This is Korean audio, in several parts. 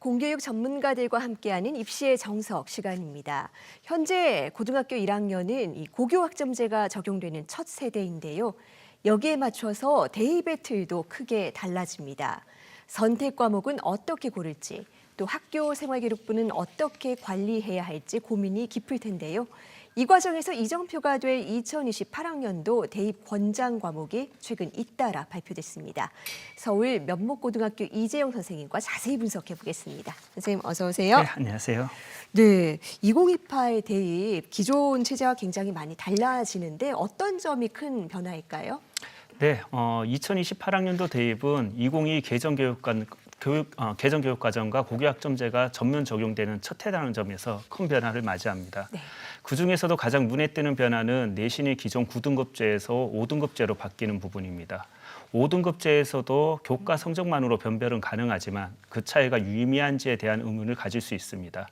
공교육 전문가들과 함께하는 입시의 정석 시간입니다. 현재 고등학교 1학년은 이 고교 학점제가 적용되는 첫 세대인데요. 여기에 맞춰서 대입의 틀도 크게 달라집니다. 선택 과목은 어떻게 고를지, 또 학교 생활기록부는 어떻게 관리해야 할지 고민이 깊을 텐데요. 이 과정에서 이정표가 될 2028학년도 대입 권장 과목이 최근 잇따라 발표됐습니다. 서울 면목고등학교 이재영 선생님과 자세히 분석해 보겠습니다. 선생님 어서 오세요. 네, 안녕하세요. 네, 2028 대입 기존 체제와 굉장히 많이 달라지는데 어떤 점이 큰 변화일까요? 네, 2028학년도 대입은 2022 개정교육과정과 고교학점제가 전면 적용되는 첫 해라는 점에서 큰 변화를 맞이합니다. 네. 그중에서도 가장 눈에 띄는 변화는 내신이 기존 9등급제에서 5등급제로 바뀌는 부분입니다. 5등급제에서도 교과 성적만으로 변별은 가능하지만 그 차이가 유의미한지에 대한 의문을 가질 수 있습니다.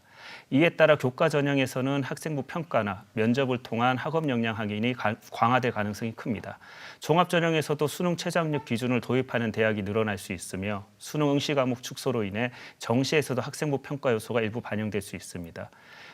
이에 따라 교과 전형에서는 학생부 평가나 면접을 통한 학업 역량 확인이 강화될 가능성이 큽니다. 종합 전형에서도 수능 최저학력 기준을 도입하는 대학이 늘어날 수 있으며 수능 응시 과목 축소로 인해 정시에서도 학생부 평가 요소가 일부 반영될 수 있습니다.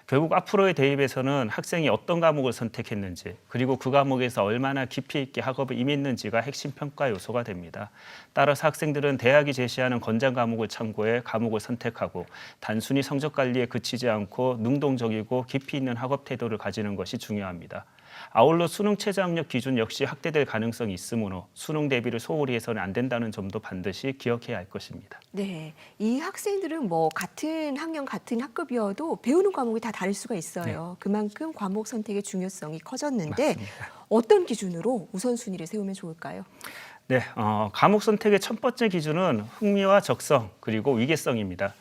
결국 앞으로의 대입에서는 학생이 어떤 과목을 선택했는지 그리고 그 과목에서 얼마나 깊이 있게 학업에 임했는지가 핵심 평가 요소가 됩니다. 따라서 학생들은 대학이 제시하는 권장 과목을 참고해 과목을 선택하고 단순히 성적 관리에 그치지 않고 능동적이고 깊이 있는 학업 태도를 가지는 것이 중요합니다. 아울러 수능 최저학력 기준 역시 확대될 가능성이 있으므로 수능 대비를 소홀히 해서는 안 된다는 점도 반드시 기억해야 할 것입니다. 네, 이 학생들은 같은 학년, 같은 학급이어도 배우는 과목이 다 다를 수가 있어요. 그만큼 과목 선택의 중요성이 커졌는데 맞습니다. 어떤 기준으로 우선순위를 세우면 좋을까요? 네, 과목 선택의 첫 번째 기준은 흥미와 적성 그리고 위계성입니다.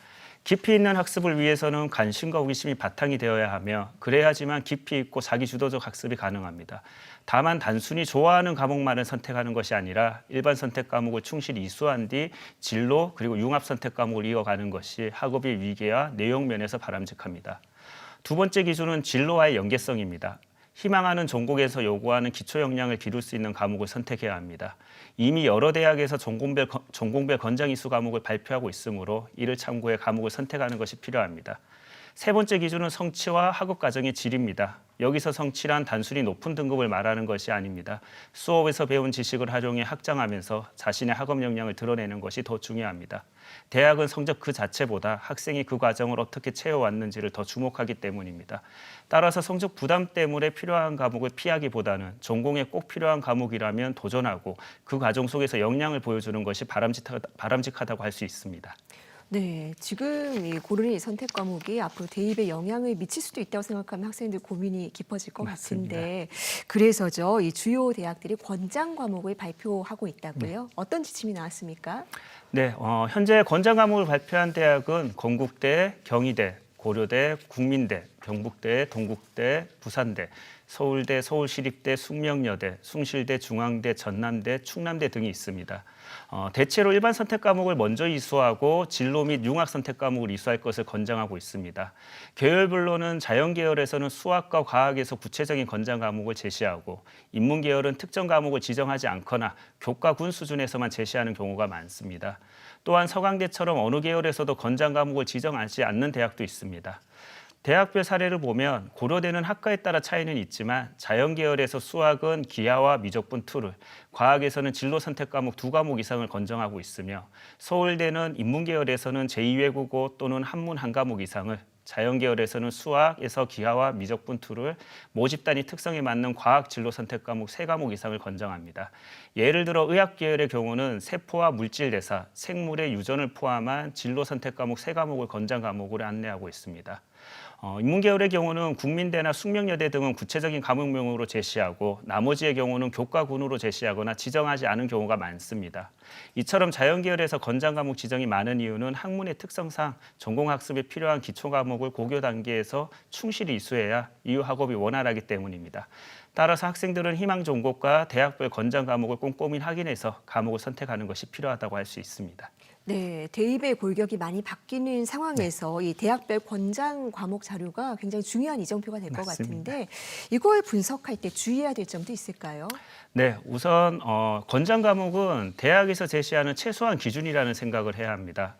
깊이 있는 학습을 위해서는 관심과 호기심이 바탕이 되어야 하며 그래야지만 깊이 있고 자기주도적 학습이 가능합니다. 다만 단순히 좋아하는 과목만을 선택하는 것이 아니라 일반 선택 과목을 충실히 이수한 뒤 진로 그리고 융합 선택 과목을 이어가는 것이 학업의 위계와 내용 면에서 바람직합니다. 두 번째 기준은 진로와의 연계성입니다. 희망하는 전공에서 요구하는 기초 역량을 기를 수 있는 과목을 선택해야 합니다. 이미 여러 대학에서 전공별 권장 이수 과목을 발표하고 있으므로 이를 참고해 과목을 선택하는 것이 필요합니다. 세 번째 기준은 성취와 학업 과정의 질입니다. 여기서 성취란 단순히 높은 등급을 말하는 것이 아닙니다. 수업에서 배운 지식을 활용해 확장하면서 자신의 학업 역량을 드러내는 것이 더 중요합니다. 대학은 성적 그 자체보다 학생이 그 과정을 어떻게 채워왔는지를 더 주목하기 때문입니다. 따라서 성적 부담 때문에 필요한 과목을 피하기보다는 전공에 꼭 필요한 과목이라면 도전하고 그 과정 속에서 역량을 보여주는 것이 바람직하다고 할 수 있습니다. 네, 지금 이 고르는 선택 과목이 앞으로 대입에 영향을 미칠 수도 있다고 생각하면 학생들 고민이 깊어질 것 맞습니다. 같은데 그래서죠, 이 주요 대학들이 권장 과목을 발표하고 있다고요? 네. 어떤 지침이 나왔습니까? 네, 현재 권장 과목을 발표한 대학은 건국대, 경희대, 고려대, 국민대, 경북대, 동국대, 부산대, 서울대, 서울시립대, 숙명여대, 숭실대, 중앙대, 전남대, 충남대 등이 있습니다. 대체로 일반 선택 과목을 먼저 이수하고 진로 및 융합 선택 과목을 이수할 것을 권장하고 있습니다. 계열별로는 자연계열에서는 수학과 과학에서 구체적인 권장 과목을 제시하고 인문계열은 특정 과목을 지정하지 않거나 교과군 수준에서만 제시하는 경우가 많습니다. 또한 서강대처럼 어느 계열에서도 권장 과목을 지정하지 않는 대학도 있습니다. 대학별 사례를 보면 고려대는 학과에 따라 차이는 있지만 자연계열에서 수학은 기하와 미적분 툴을, 과학에서는 진로 선택 과목 2과목 이상을 권장하고 있으며 서울대는 인문계열에서는 제2외국어 또는 한문 1과목 이상을, 자연계열에서는 수학에서 기하와 미적분 툴을, 모집 단위 특성에 맞는 과학 진로 선택 과목 3과목 이상을 권장합니다. 예를 들어 의학계열의 경우는 세포와 물질대사, 생물의 유전을 포함한 진로 선택 과목 3과목을 권장 과목으로 안내하고 있습니다. 인문계열의 경우는 국민대나 숙명여대 등은 구체적인 과목명으로 제시하고 나머지의 경우는 교과군으로 제시하거나 지정하지 않은 경우가 많습니다. 이처럼 자연계열에서 권장 과목 지정이 많은 이유는 학문의 특성상 전공학습에 필요한 기초과목을 고교 단계에서 충실히 이수해야 이후 학업이 원활하기 때문입니다. 따라서 학생들은 희망 전공과 대학별 권장 과목을 꼼꼼히 확인해서 과목을 선택하는 것이 필요하다고 할 수 있습니다. 네, 대입의 골격이 많이 바뀌는 상황에서 이 대학별 권장 과목 자료가 굉장히 중요한 이정표가 될 것 맞습니다. 같은데 이걸 분석할 때 주의해야 될 점도 있을까요? 네, 우선 권장 과목은 대학에서 제시하는 최소한 기준이라는 생각을 해야 합니다.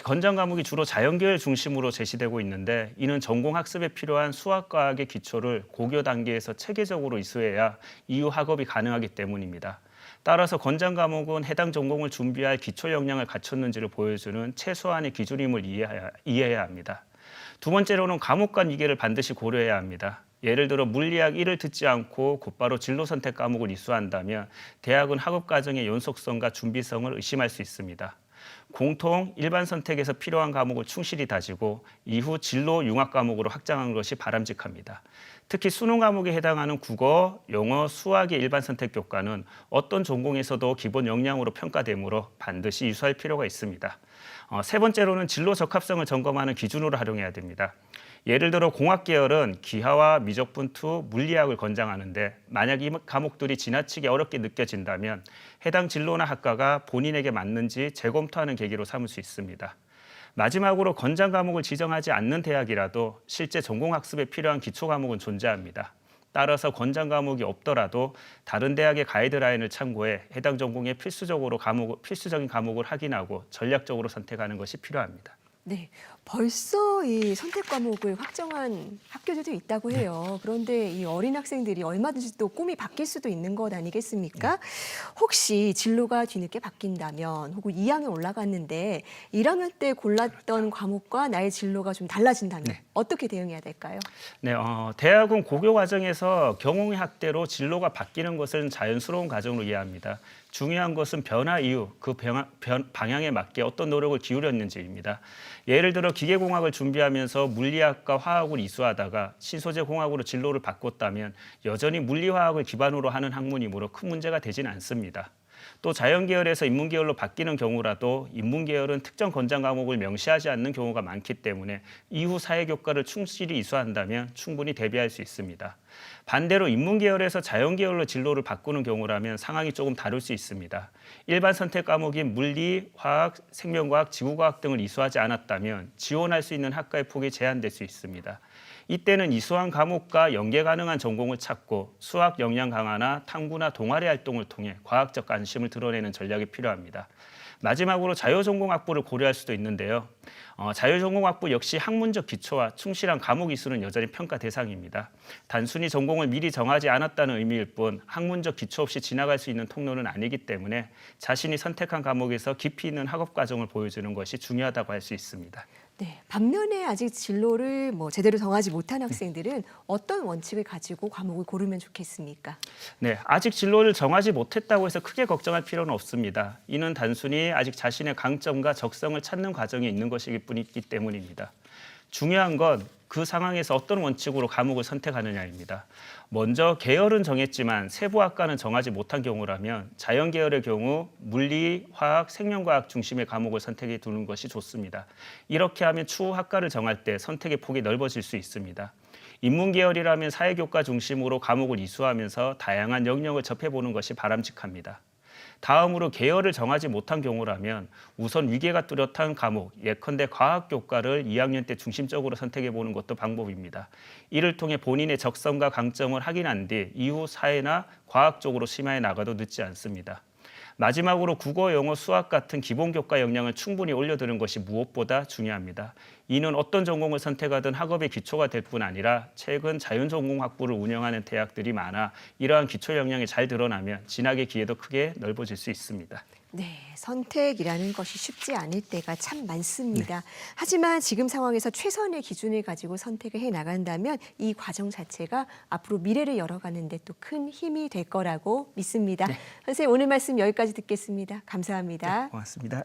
권장 과목이 주로 자연계열 중심으로 제시되고 있는데 이는 전공 학습에 필요한 수학과학의 기초를 고교 단계에서 체계적으로 이수해야 이후 학업이 가능하기 때문입니다. 따라서 권장 과목은 해당 전공을 준비할 기초 역량을 갖췄는지를 보여주는 최소한의 기준임을 이해해야 합니다. 두 번째로는 과목 간 위계를 반드시 고려해야 합니다. 예를 들어 물리학 1을 듣지 않고 곧바로 진로 선택 과목을 이수한다면 대학은 학업 과정의 연속성과 준비성을 의심할 수 있습니다. 공통 일반 선택에서 필요한 과목을 충실히 다지고 이후 진로 융합 과목으로 확장하는 것이 바람직합니다. 특히 수능 과목에 해당하는 국어, 영어, 수학의 일반 선택 교과는 어떤 전공에서도 기본 역량으로 평가되므로 반드시 이수할 필요가 있습니다. 세 번째로는 진로 적합성을 점검하는 기준으로 활용해야 됩니다. 예를 들어 공학 계열은 기하와 미적분투, 물리학을 권장하는데 만약 이 과목들이 지나치게 어렵게 느껴진다면 해당 진로나 학과가 본인에게 맞는지 재검토하는 계기로 삼을 수 있습니다. 마지막으로 권장 과목을 지정하지 않는 대학이라도 실제 전공학습에 필요한 기초 과목은 존재합니다. 따라서 권장 과목이 없더라도 다른 대학의 가이드라인을 참고해 해당 전공에 필수적인 과목을 확인하고 전략적으로 선택하는 것이 필요합니다. 네, 벌써 이 선택 과목을 확정한 학교들도 있다고 해요. 그런데 이 어린 학생들이 얼마든지 또 꿈이 바뀔 수도 있는 것 아니겠습니까? 혹시 진로가 뒤늦게 바뀐다면 혹은 2학년 올라갔는데 1학년 때 골랐던 과목과 나의 진로가 좀 달라진다면 어떻게 대응해야 될까요? 네, 대학은 고교 과정에서 경홍의 학대로 진로가 바뀌는 것은 자연스러운 과정으로 이해합니다. 중요한 것은 변화 이후 그 방향에 맞게 어떤 노력을 기울였는지입니다. 예를 들어 기계공학을 준비하면서 물리학과 화학을 이수하다가 신소재 공학으로 진로를 바꿨다면 여전히 물리화학을 기반으로 하는 학문이므로 큰 문제가 되지는 않습니다. 또 자연계열에서 인문계열로 바뀌는 경우라도 인문계열은 특정 권장 과목을 명시하지 않는 경우가 많기 때문에 이후 사회교과를 충실히 이수한다면 충분히 대비할 수 있습니다. 반대로 인문계열에서 자연계열로 진로를 바꾸는 경우라면 상황이 조금 다를 수 있습니다. 일반 선택 과목인 물리, 화학, 생명과학, 지구과학 등을 이수하지 않았다면 지원할 수 있는 학과의 폭이 제한될 수 있습니다. 이때는 이수한 과목과 연계 가능한 전공을 찾고 수학 역량 강화나 탐구나 동아리 활동을 통해 과학적 관심을 드러내는 전략이 필요합니다. 마지막으로 자유전공학부를 고려할 수도 있는데요. 자유전공학부 역시 학문적 기초와 충실한 과목 이수는 여전히 평가 대상입니다. 단순히 전공을 미리 정하지 않았다는 의미일 뿐 학문적 기초 없이 지나갈 수 있는 통로는 아니기 때문에 자신이 선택한 과목에서 깊이 있는 학업 과정을 보여주는 것이 중요하다고 할 수 있습니다. 네, 반면에 아직 진로를 제대로 정하지 못한 학생들은 어떤 원칙을 가지고 과목을 고르면 좋겠습니까? 네, 아직 진로를 정하지 못했다고 해서 크게 걱정할 필요는 없습니다. 이는 단순히 아직 자신의 강점과 적성을 찾는 과정에 있는 것이기 때문입니다. 중요한 건 그 상황에서 어떤 원칙으로 과목을 선택하느냐입니다. 먼저 계열은 정했지만 세부 학과는 정하지 못한 경우라면 자연계열의 경우 물리, 화학, 생명과학 중심의 과목을 선택해 두는 것이 좋습니다. 이렇게 하면 추후 학과를 정할 때 선택의 폭이 넓어질 수 있습니다. 인문계열이라면 사회교과 중심으로 과목을 이수하면서 다양한 영역을 접해보는 것이 바람직합니다. 다음으로 계열을 정하지 못한 경우라면 우선 위계가 뚜렷한 과목, 예컨대 과학교과를 2학년 때 중심적으로 선택해보는 것도 방법입니다. 이를 통해 본인의 적성과 강점을 확인한 뒤 이후 사회나 과학 쪽으로 심화해 나가도 늦지 않습니다. 마지막으로 국어, 영어, 수학 같은 기본교과 역량을 충분히 올려두는 것이 무엇보다 중요합니다. 이는 어떤 전공을 선택하든 학업의 기초가 될 뿐 아니라 최근 자연전공학부를 운영하는 대학들이 많아 이러한 기초 역량이 잘 드러나면 진학의 기회도 크게 넓어질 수 있습니다. 네, 선택이라는 것이 쉽지 않을 때가 참 많습니다. 하지만 지금 상황에서 최선의 기준을 가지고 선택을 해 나간다면 이 과정 자체가 앞으로 미래를 열어가는 데 또 큰 힘이 될 거라고 믿습니다. 선생님, 오늘 말씀 여기까지 듣겠습니다. 감사합니다. 고맙습니다.